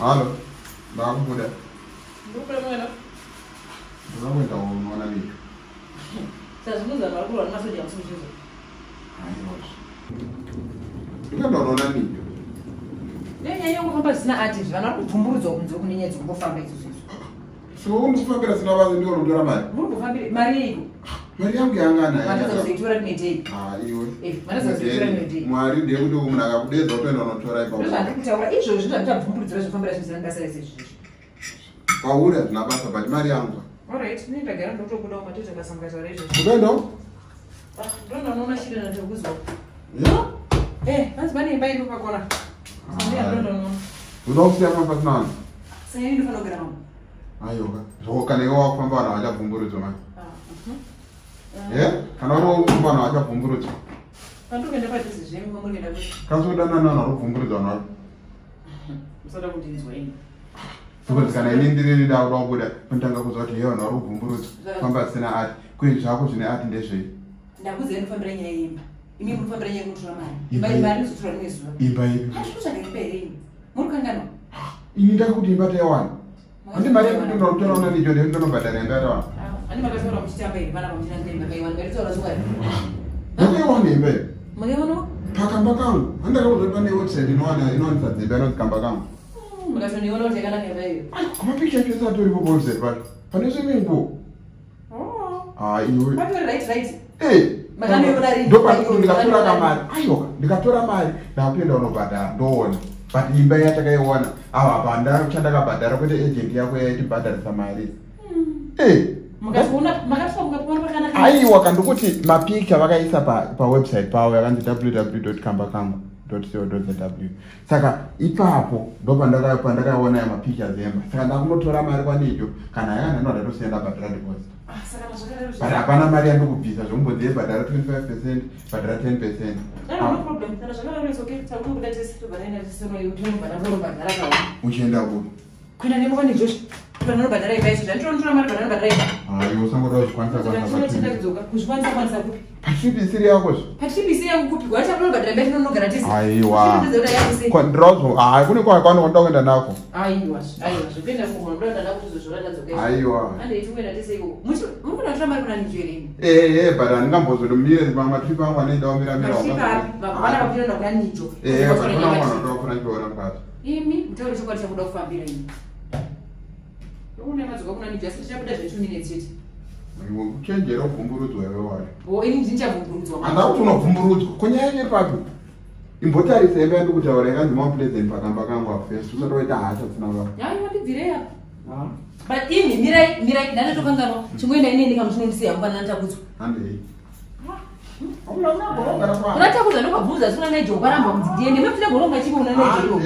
Halo. Ndakubuda. Ndikupe mwena. Ndakwenda unoona nini? Sazungumza makulu na masoja msumchizo. Hayi. Ndikanda unoona nini? Nenya yangu kwamba sina ati vana kubvumburudzwa kunze kunenyedza kungofamba izvo. So undikufambira sina vazi ndiwo unotora mari. Muri kufambira mari iko. Mari yangu yangana. Vanatsa kuzoitora kunetei. Iwe. Vanatsa kuzoitora kunetei. Mwari ndiye kuti munhu akakudedza upenda unotora ipapo. Zvandikutaura izvozvo zvandabvumburudzira zvofambira zvisina ngasai sezvizvi. Pauri hazvina basa but mari yangu. Alright, ndagara ndotobuda umatete kasamukataura izvozvo. Ukaendawo? Ndona unoona shida nandokuzwa. Ya? Vanzi vane imba iri pakona. Unoda kusiyana pasina vanhu? Saka ini ndofana kugara mamo. Ayoka. Zvoko kana iwe wakufamba vanhu havachabvumburudzwa mani. Kana uri wakufamba vanhu havachabvumburudzwa. Pandokuenda padhizi zvenyu muri kuenda kuti. Kasodana navanhu vari kubvumburudzwa vanhu vari. Musoda kundinzwa ini. Because kana ini ndiri da kuda kubuda kundanga kuzwa kuti vanhu vari kubvumburudzwa famba zvisina ati. Kwei zvako zvine ati ndezvei? Ndakuudza ndofambira nyaya yeimba. Imi munofambira nyaya yekutora mari. Mari inozotora rimwe zuva. Imba ipi? Hazvikutsvaga imba here imi. Muri kukanganwa? Ini ndakakuti imba taiwana. Handi mari yekuti ndinotoraona ndicho ndinobhadhara imba yatawana. Ani makataura muchitamba here vana vamuchitanga imba kaiwana maitaura zuva here. Ndakaiwana imba here. Makaiwana? Pakamba kangu. Handakakuti pane website inowanisa dzimba inonzi kamba kangu. Makatoniona kuti yakanaka imba iyo. Mapicha chose atoripo website pacho. Pane swimming pool. Iwe. Patori right. Ndikatora kamari ayoka ndikatora mari ndakuenda unobhadhara ndoona but imba yatakaiona apa chandakabhadhara kwete agent yako yaitibhadharisa mari aiwa kandikuti mapicha vakaisa pawebsite pavo yakanzi www.kambakangu.co.zw saka ipapo ndopandakaiona ya mapictures emba saka ndakunotora mari kwanicho kana yakandanoda tosiyenda bhadhara deposit but hapana mari yandokubvisa zvombodzi yebhadhara 25%, bhadhara 10%. Uchienda kupi? Kuenda nemukani Josh. Panobhadhara imba izvo ndinotora mari panobhadhara imba. Usangoda kuzvikwanisa kwanisa kupi? Patipisi yakozvo. Patipisi yangu kupi? Wacha panobhadhara imba inonogara tisi. Aiwa. Ndirazo kune kwanoda kuenda nako. Aiwa zvipenda kunoda nako kuzozvora tadzoka. Aiwa. Handei tikuenda tese iko. Munotora mari kuna njeri. But handingambozodomire matrip angu anoenda omira. Vana vapinda kuna nicho. Vana ndiona mukati. Imi mutauri chokwadi chakuda kufambira ini. Une madzoka kuna nicho asi chabuda zve 2 minutes chete. Uchenjera kubvumburudzwa iwe wari. Ini ndichabvumburudzwa. Handakuti unobvumburudzwa. Kunyaya yepapi? Imbotarisa imba yandikutaura yakanzi Mount Pleasant pakamba kangu afirst. Usatoita hasha tsina vavo. Yaiwa ndibvireya. But imi mirai ndanatokanganwa. Chimwenda ini ndikamchinondisiya mwana ndandakudzwa. Handei. Unatakuza ndokabvunza sina naye jokwaramba kuti ndiende mapinda goronga chipo una naye joko.